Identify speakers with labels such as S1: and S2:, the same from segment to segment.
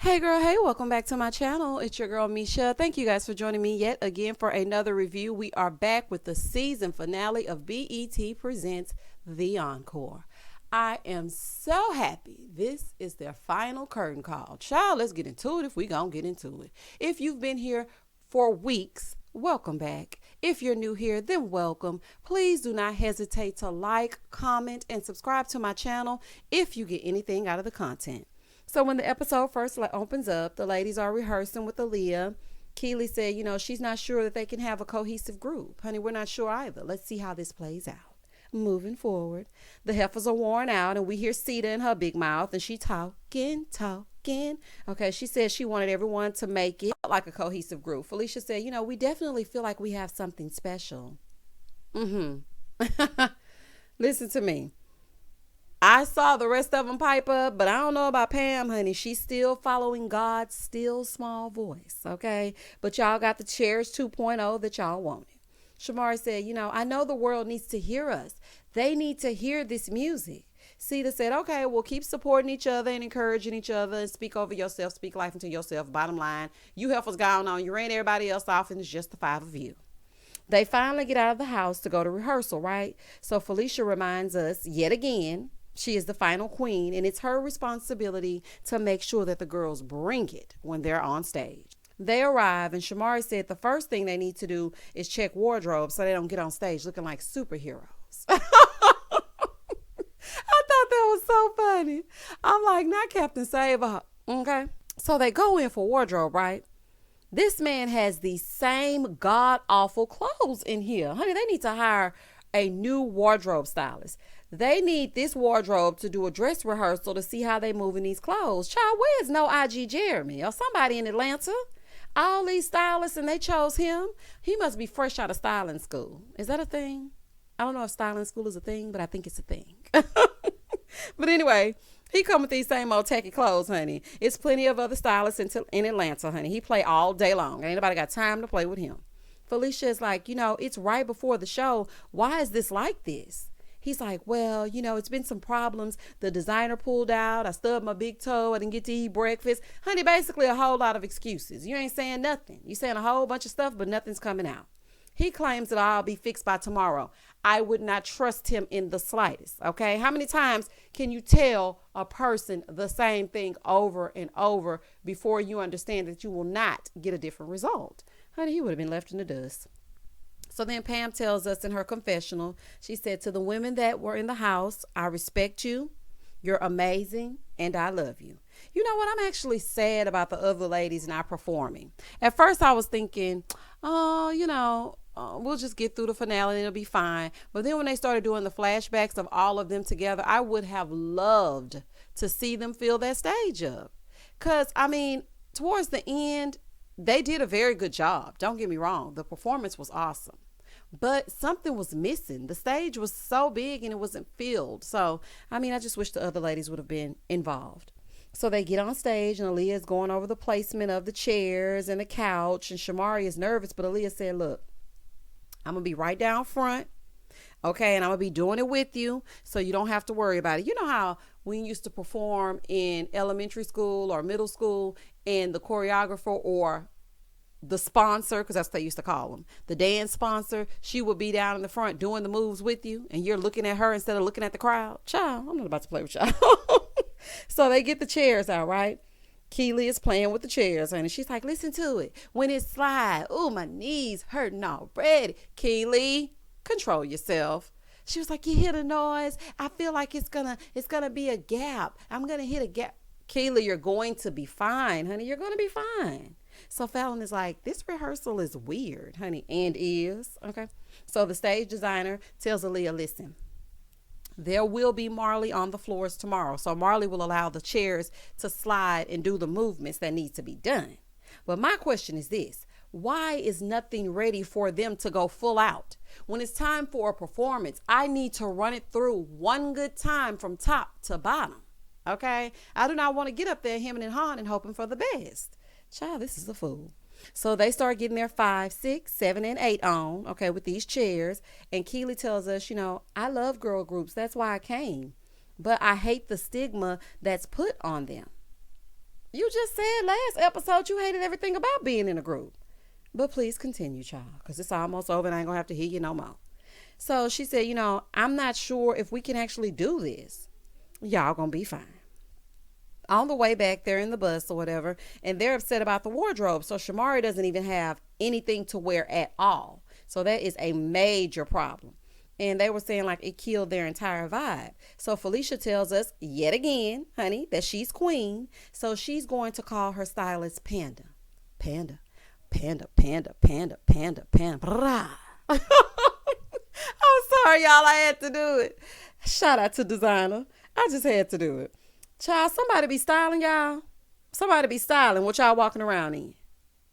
S1: Hey girl, hey, welcome back to my channel. It's your girl Misha. Thank you guys for joining me yet again for another review. We are back with the season finale of BET Presents The Encore. I am so happy. This is their final curtain call. Child, let's get into it if we gonna get into it. If you've been here for weeks, welcome back. If you're new here, then welcome. Please do not hesitate to like, comment, and subscribe to my channel if you get anything out of the content. So when the episode first opens up, the ladies are rehearsing with Aaliyah. Keely said, she's not sure that they can have a cohesive group. Honey, we're not sure either. Let's see how this plays out. Moving forward, the heifers are worn out, and we hear Sita in her big mouth, and she talking. Okay, she said she wanted everyone to make it like a cohesive group. Felicia said, we definitely feel like we have something special. Listen to me. I saw the rest of them pipe up, but I don't know about Pam, honey. She's still following God's still small voice, okay? But y'all got the Chairs 2.0 that y'all wanted. Shamari said, I know the world needs to hear us. They need to hear this music. Sita said, okay, we'll keep supporting each other and encouraging each other and speak over yourself, speak life into yourself. Bottom line, you heifers gone on. You ran everybody else off, and it's just the five of you. They finally get out of the house to go to rehearsal, right? So Felicia reminds us yet again, she is the final queen, and it's her responsibility to make sure that the girls bring it when they're on stage. They arrive, and Shamari said the first thing they need to do is check wardrobe so they don't get on stage looking like superheroes. I thought that was so funny. I'm like, not Captain Save-A, okay? So they go in for wardrobe, right? This man has the same god-awful clothes in here. Honey, they need to hire a new wardrobe stylist. They need this wardrobe to do a dress rehearsal to see how they move in these clothes. Child, where's no IG Jeremy or somebody in Atlanta? All these stylists, and they chose him. He must be fresh out of styling school. Is that a thing? I don't know if styling school is a thing, but I think it's a thing. But anyway, he come with these same old tacky clothes, honey. It's plenty of other stylists in Atlanta, honey. He play all day long. Ain't nobody got time to play with him. Felicia is like, it's right before the show. Why is this like this? He's like, well, it's been some problems. The designer pulled out. I stubbed my big toe. I didn't get to eat breakfast. Honey, basically a whole lot of excuses. You ain't saying nothing. You saying a whole bunch of stuff, but nothing's coming out. He claims that I'll be fixed by tomorrow. I would not trust him in the slightest, okay? How many times can you tell a person the same thing over and over before you understand that you will not get a different result? Honey, he would have been left in the dust. So then Pam tells us in her confessional, she said, to the women that were in the house, I respect you, you're amazing, and I love you. You know what? I'm actually sad about the other ladies not performing. At first I was thinking, we'll just get through the finale and it'll be fine. But then when they started doing the flashbacks of all of them together, I would have loved to see them fill that stage up. Because, towards the end, they did a very good job. Don't get me wrong. The performance was awesome. But something was missing. The stage was so big and it wasn't filled. So, I just wish the other ladies would have been involved. So they get on stage and Aaliyah is going over the placement of the chairs and the couch. And Shamari is nervous, but Aaliyah said, look, I'm going to be right down front. Okay, and I'm going to be doing it with you so you don't have to worry about it. You know how we used to perform in elementary school or middle school and the choreographer or the sponsor, because that's what they used to call them, the dance sponsor, she would be down in the front doing the moves with you and you're looking at her instead of looking at the crowd. Child, I'm not about to play with y'all. So they get the chairs out, right? Keely is playing with the chairs, and she's like, listen to it. When it slide, oh, my knees hurting already. Keely, control yourself. She was like, you hear the noise? I feel like it's gonna be a gap. I'm gonna hit a gap. Keely, you're going to be fine, honey. You're gonna be fine. So Fallon is like, this rehearsal is weird, honey, and is. Okay. So the stage designer tells Aaliyah, listen, there will be Marley on the floors tomorrow. So Marley will allow the chairs to slide and do the movements that need to be done. But my question is this. Why is nothing ready for them to go full out? When it's time for a performance, I need to run it through one good time from top to bottom. Okay? I do not want to get up there hemming and hawing and hoping for the best. Child, this is a fool. So they start getting their 5, 6, 7, and 8 on, okay, with these chairs. And Keely tells us, I love girl groups. That's why I came. But I hate the stigma that's put on them. You just said last episode you hated everything about being in a group. But please continue, child, because it's almost over and I ain't going to have to hear you no more. So she said, I'm not sure if we can actually do this. Y'all going to be fine. On the way back, they're in the bus or whatever, and they're upset about the wardrobe. So Shamari doesn't even have anything to wear at all. So that is a major problem. And they were saying like it killed their entire vibe. So Felicia tells us yet again, honey, that she's queen. So she's going to call her stylist Panda. Panda, Panda, Panda, Panda, Panda, Panda. I'm sorry, y'all. I had to do it. Shout out to designer. I just had to do it. Child, somebody be styling y'all. Somebody be styling what y'all walking around in.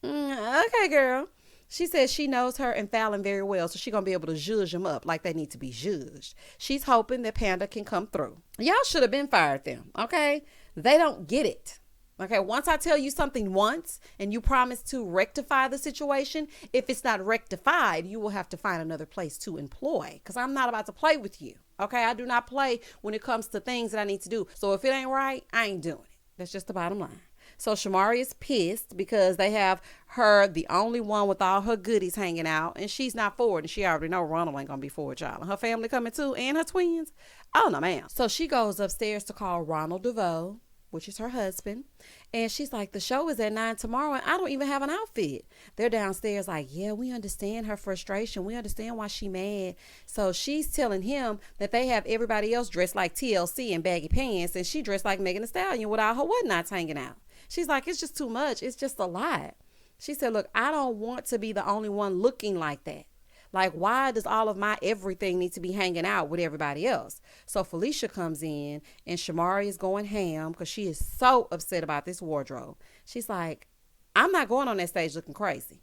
S1: Okay, girl. She says she knows her and Fallon very well, so she's going to be able to zhuzh them up like they need to be zhuzhed. She's hoping that Panda can come through. Y'all should have been fired them, okay? They don't get it. Okay, once I tell you something once and you promise to rectify the situation, if it's not rectified, you will have to find another place to employ because I'm not about to play with you. Okay, I do not play when it comes to things that I need to do. So if it ain't right, I ain't doing it. That's just the bottom line. So Shamari is pissed because they have her, the only one with all her goodies hanging out, and she's not forward, and she already know Ronald ain't gonna be forward, y'all. And her family coming too, and her twins. Oh no, ma'am. So she goes upstairs to call Ronald DeVoe, which is her husband, and she's like, the show is at 9 tomorrow, and I don't even have an outfit. They're downstairs like, yeah, we understand her frustration. We understand why she mad. So she's telling him that they have everybody else dressed like TLC in baggy pants, and she dressed like Megan Thee Stallion with all her whatnots hanging out. She's like, it's just too much. It's just a lot. She said, look, I don't want to be the only one looking like that. Like, why does all of my everything need to be hanging out with everybody else? So Felicia comes in and Shamari is going ham because she is so upset about this wardrobe. She's like, I'm not going on that stage looking crazy.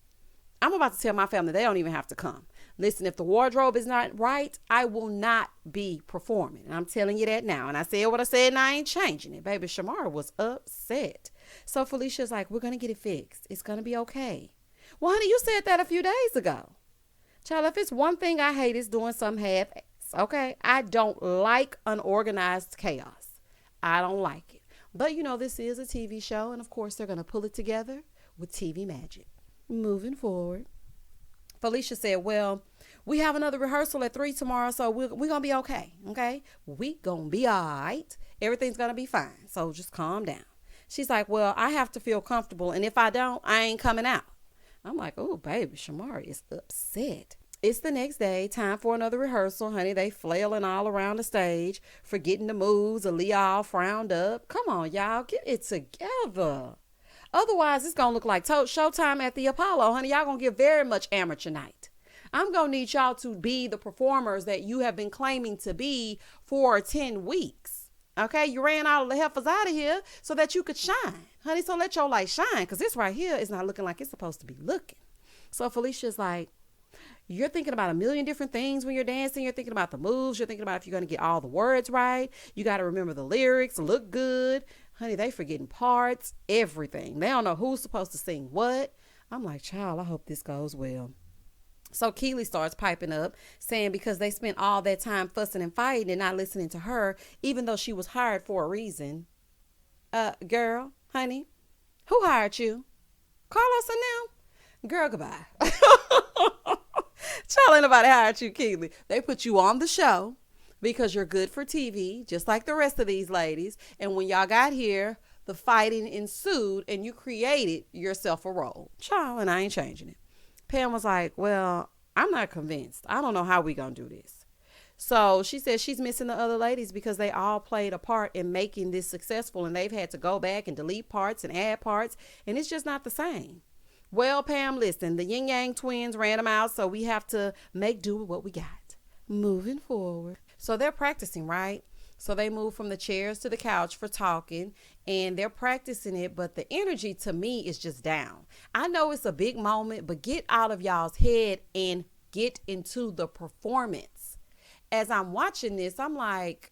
S1: I'm about to tell my family they don't even have to come. Listen, if the wardrobe is not right, I will not be performing. And I'm telling you that now. And I said what I said and I ain't changing it. Baby, Shamari was upset. So Felicia's like, we're going to get it fixed. It's going to be okay. Well, honey, you said that a few days ago. Child, if it's one thing I hate, is doing some half-ass, okay? I don't like unorganized chaos. I don't like it. But, this is a TV show, and of course, they're going to pull it together with TV magic. Moving forward. Felicia said, well, we have another rehearsal at 3 tomorrow, so we're going to be okay, okay? We going to be all right. Everything's going to be fine, so just calm down. She's like, well, I have to feel comfortable, and if I don't, I ain't coming out. I'm like, oh, baby, Shamari is upset. It's the next day, time for another rehearsal, honey. They flailing all around the stage, forgetting the moves. Aaliyah all frowned up. Come on, y'all, get it together. Otherwise, it's going to look like Showtime at the Apollo, honey. Y'all going to get very much amateur night. I'm going to need y'all to be the performers that you have been claiming to be for 10 weeks. Okay, you ran all of the heifers out of here so that you could shine. Honey, so let your light shine because this right here is not looking like it's supposed to be looking. So Felicia's like, you're thinking about a million different things when you're dancing. You're thinking about the moves. You're thinking about if you're going to get all the words right. You got to remember the lyrics, look good. Honey, they forgetting parts, everything. They don't know who's supposed to sing what. I'm like, child, I hope this goes well. So Keely starts piping up, saying because they spent all that time fussing and fighting and not listening to her, even though she was hired for a reason. Girl, honey, who hired you? Carlos and them? Girl, goodbye. Child, ain't nobody hired you, Keely. They put you on the show because you're good for TV, just like the rest of these ladies. And when y'all got here, the fighting ensued and you created yourself a role. Child, and I ain't changing it. Pam was like, well, I'm not convinced. I don't know how we gonna do this. So she said she's missing the other ladies because they all played a part in making this successful and they've had to go back and delete parts and add parts and it's just not the same. Well, Pam, listen, the Yin Yang twins ran them out, so we have to make do with what we got. Moving forward. So they're practicing, right? So they move from the chairs to the couch for talking and they're practicing it. But the energy to me is just down. I know it's a big moment, but get out of y'all's head and get into the performance. As I'm watching this, I'm like,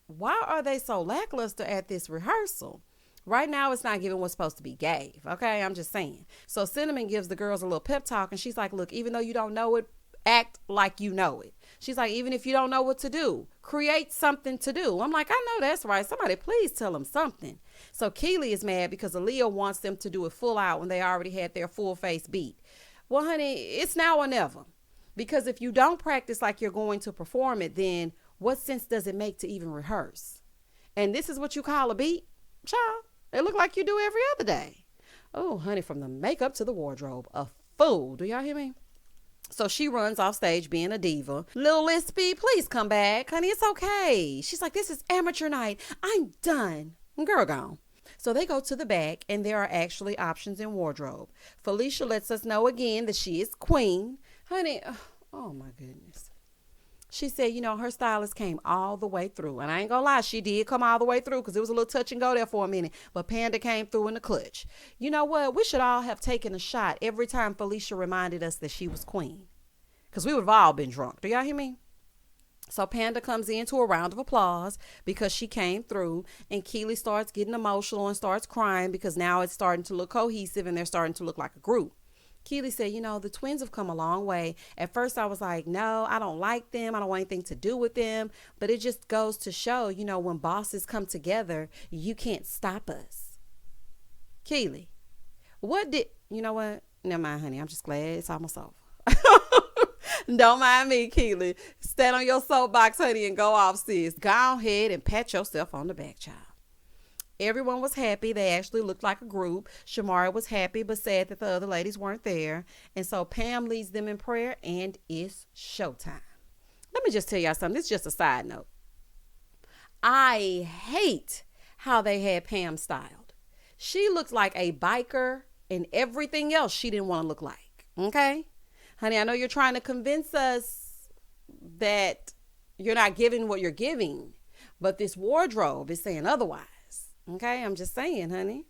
S1: why are they so lackluster at this rehearsal? Right now, it's not giving what's supposed to be gave. Okay, I'm just saying. So Cinnamon gives the girls a little pep talk and she's like, look, even though you don't know it Act like you know it. She's like, even if you don't know what to do, create something to do. I'm like, I know that's right. Somebody please tell them something. So Keely is mad because Aaliyah wants them to do it full out when they already had their full face beat. Well, honey, it's now or never. Because if you don't practice like you're going to perform it, then what sense does it make to even rehearse? And this is what you call a beat? Child, it look like you do every other day. Oh, honey, from the makeup to the wardrobe, a fool. Do y'all hear me? So she runs off stage being a diva. Lil Lispy, please come back. Honey, it's okay. She's like, this is amateur night. I'm done. Girl gone. So they go to the back, and there are actually options in wardrobe. Felicia lets us know again that she is queen. Honey, oh my goodness. She said, you know, her stylist came all the way through. And I ain't gonna lie, she did come all the way through because it was a little touch and go there for a minute. But Panda came through in the clutch. You know what? We should all have taken a shot every time Felicia reminded us that she was queen. Because we would have all been drunk. Do y'all hear me? So Panda comes into a round of applause because she came through. And Keely starts getting emotional and starts crying because now it's starting to look cohesive and they're starting to look like a group. Keely said, you know, the twins have come a long way. At first I was like, no, I don't like them. I don't want anything to do with them. But it just goes to show, you know, when bosses come together, you can't stop us. Keely, you know what? Never mind, honey. I'm just glad it's almost over. Don't mind me, Keely. Stand on your soapbox, honey, and go off, sis. Go ahead and pat yourself on the back, child. Everyone was happy. They actually looked like a group. Shamara was happy but sad that the other ladies weren't there. And so Pam leads them in prayer and it's showtime. Let me just tell y'all something. This is just a side note. I hate how they had Pam styled. She looks like a biker and everything else she didn't want to look like. Okay? Honey, I know you're trying to convince us that you're not giving what you're giving, but this wardrobe is saying otherwise. Okay, I'm just saying, honey.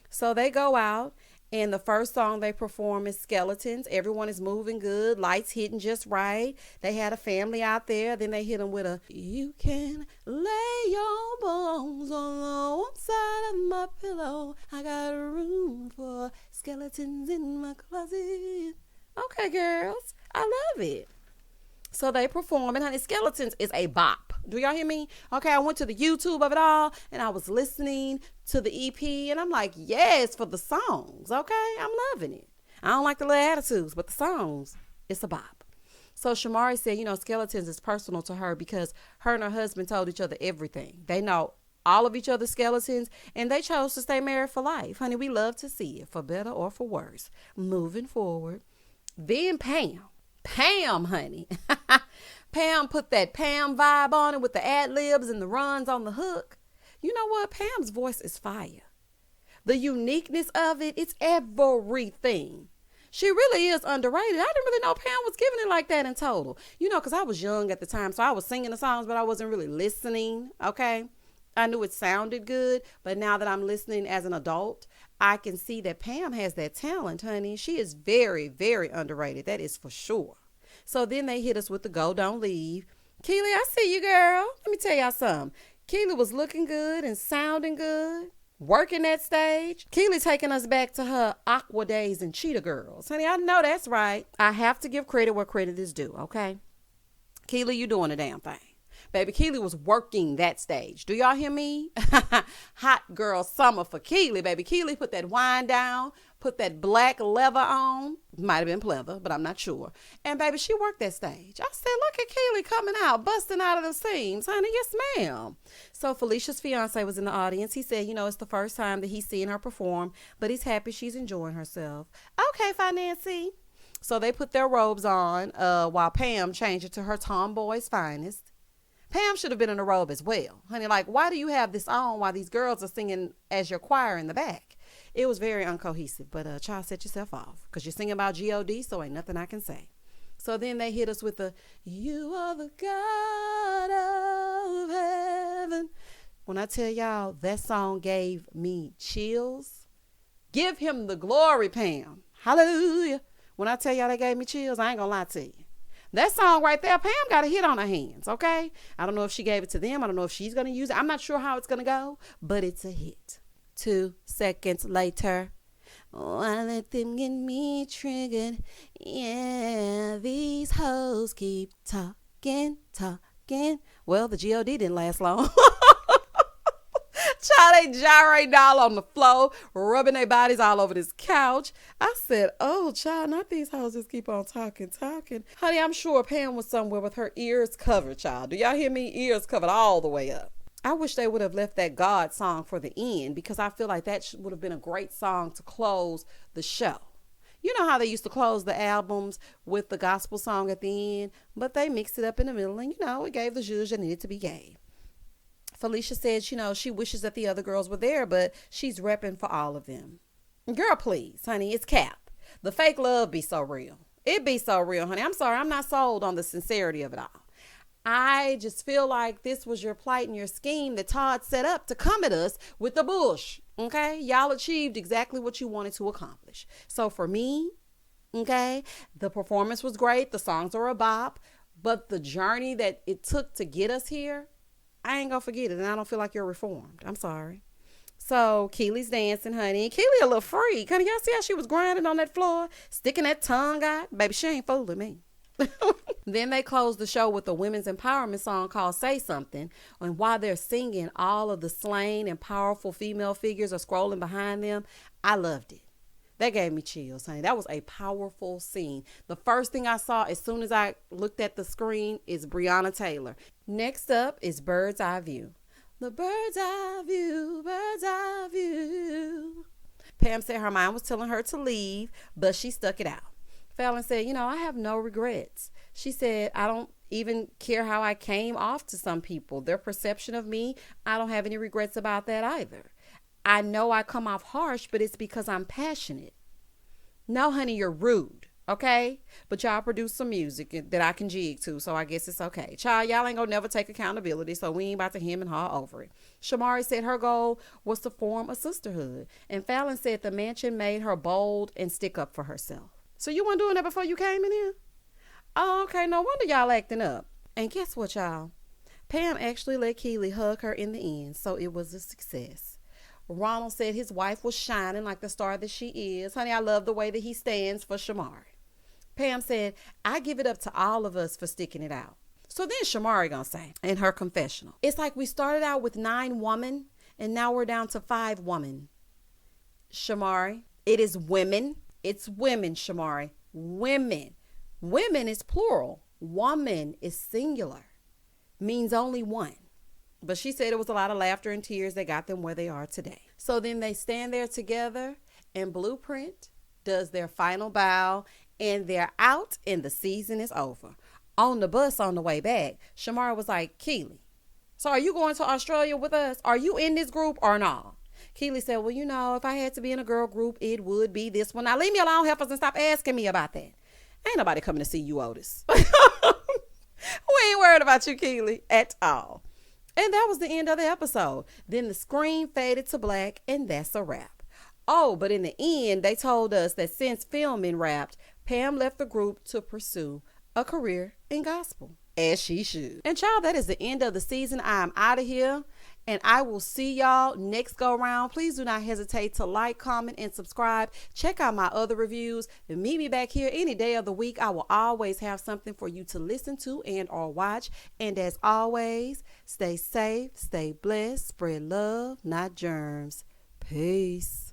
S1: So they go out, and the first song they perform is Skeletons. Everyone is moving good, lights hitting just right. They had a family out there. Then they hit them with a, you can lay your bones on the one side of my pillow. I got room for skeletons in my closet. Okay, girls, I love it. So they perform, and honey, Skeletons is a bop. Do y'all hear me? Okay, I went to the YouTube of it all, and I was listening to the EP, and I'm like, yes, for the songs, okay? I'm loving it. I don't like the little attitudes, but the songs, it's a bop. So Shamari said, you know, Skeletons is personal to her because her and her husband told each other everything. They know all of each other's skeletons, and they chose to stay married for life. Honey, we love to see it, for better or for worse. Moving forward. Then Pam, honey. Pam put that Pam vibe on it with the ad-libs and the runs on the hook. You know what? Pam's voice is fire. The uniqueness of it, it's everything. She really is underrated. I didn't really know Pam was giving it like that in total. You know, because I was young at the time, so I was singing the songs, but I wasn't really listening, okay? I knew it sounded good, but now that I'm listening as an adult, I can see that Pam has that talent, honey. She is very, very underrated. That is for sure. So then they hit us with the Go Don't Leave. Keely, I see you, girl. Let me tell y'all something. Keely was looking good and sounding good, working that stage. Keely taking us back to her Aqua days and Cheetah Girls. Honey, I know that's right. I have to give credit where credit is due, okay? Keely, you doing a damn thing. Baby, Keely was working that stage. Do y'all hear me? Hot girl summer for Keely, baby. Keely put that wine down, put that black leather on. Might have been pleather, but I'm not sure. And baby, she worked that stage. I said, look at Keely coming out, busting out of the seams. Honey, yes, ma'am. So Felicia's fiance was in the audience. He said, you know, it's the first time that he's seeing her perform, but he's happy she's enjoying herself. Okay, Nancy. So they put their robes on while Pam changed it to her tomboy's finest. Pam should have been in a robe as well. Honey, like, why do you have this on while these girls are singing as your choir in the back? It was very uncohesive, but child, set yourself off because you're singing about G-O-D, so ain't nothing I can say. So then they hit us with the, you are the God of heaven. When I tell y'all, that song gave me chills. Give him the glory, Pam. Hallelujah. When I tell y'all that gave me chills, I ain't gonna lie to you. That song right there, Pam got a hit on her hands, okay? I don't know if she gave it to them. I don't know if she's going to use it. I'm not sure how it's going to go, but it's a hit. 2 seconds later, Oh, I let them get me triggered. Yeah, these hoes keep talking, talking. Well, the G.O.D. didn't last long. Child, they gyrating all on the floor, rubbing their bodies all over this couch. I said, oh, child, not these hoes just keep on talking, talking. Honey, I'm sure Pam was somewhere with her ears covered, child. Do y'all hear me? Ears covered all the way up. I wish they would have left that God song for the end, because I feel like that would have been a great song to close the show. You know how they used to close the albums with the gospel song at the end, but they mixed it up in the middle and, it gave the zhuzh that needed to be gave. Felicia said, she wishes that the other girls were there, but she's repping for all of them. Girl, please, honey, it's Cap. The fake love be so real. It be so real, honey. I'm sorry, I'm not sold on the sincerity of it all. I just feel like this was your plight and your scheme that Todd set up to come at us with the bush. Okay? Y'all achieved exactly what you wanted to accomplish. So for me, okay, the performance was great. The songs are a bop. But the journey that it took to get us here, I ain't gonna forget it. And I don't feel like you're reformed. I'm sorry. So Keely's dancing, honey. Keely a little freak. Honey, y'all see how she was grinding on that floor? Sticking that tongue out? Baby, she ain't fooling me. Then they closed the show with a women's empowerment song called Say Something. And while they're singing, all of the slain and powerful female figures are scrolling behind them. I loved it. That gave me chills, honey. That was a powerful scene. The first thing I saw as soon as I looked at the screen is Breonna Taylor. Next up is Bird's Eye View. The bird's eye view, bird's eye view. Pam said her mind was telling her to leave, but she stuck it out. Fallon said, I have no regrets. She said, I don't even care how I came off to some people. Their perception of me, I don't have any regrets about that either. I know I come off harsh, but it's because I'm passionate. No, honey, you're rude, okay? But y'all produce some music that I can jig to, so I guess it's okay. Child, y'all ain't gonna never take accountability, so we ain't about to hem and haw over it. Shamari said her goal was to form a sisterhood. And Fallon said the mansion made her bold and stick up for herself. So you weren't doing that before you came in here? Oh, okay. No wonder y'all acting up. And guess what, y'all? Pam actually let Keely hug her in the end, so it was a success. Ronald said his wife was shining like the star that she is. Honey, I love the way that he stands for Shamari. Pam said, I give it up to all of us for sticking it out. So then Shamari gonna say in her confessional, it's like we started out with 9 women and now we're down to 5 women. Shamari, it is women. It's women, Shamari. Women. Women is plural. Woman is singular. Means only one. But she said it was a lot of laughter and tears that got them where they are today. So then they stand there together and BluPrint does their final bow and they're out and the season is over. On the bus on the way back, Shamara was like, Keely, so are you going to Australia with us? Are you in this group or not? Keely said, well, if I had to be in a girl group, it would be this one. Now leave me alone, heifers, and stop asking me about that. Ain't nobody coming to see you, Otis. We ain't worried about you, Keely, at all. And that was the end of the episode. Then the screen faded to black, and that's a wrap. Oh, but in the end, they told us that since filming wrapped, Pam left the group to pursue a career in gospel, as she should. And child, that is the end of the season. I'm out of here, and I will see y'all next go round. Please do not hesitate to like, comment, and subscribe. Check out my other reviews and meet me back here any day of the week. I will always have something for you to listen to and or watch. And as always, stay safe, stay blessed, spread love, not germs. Peace.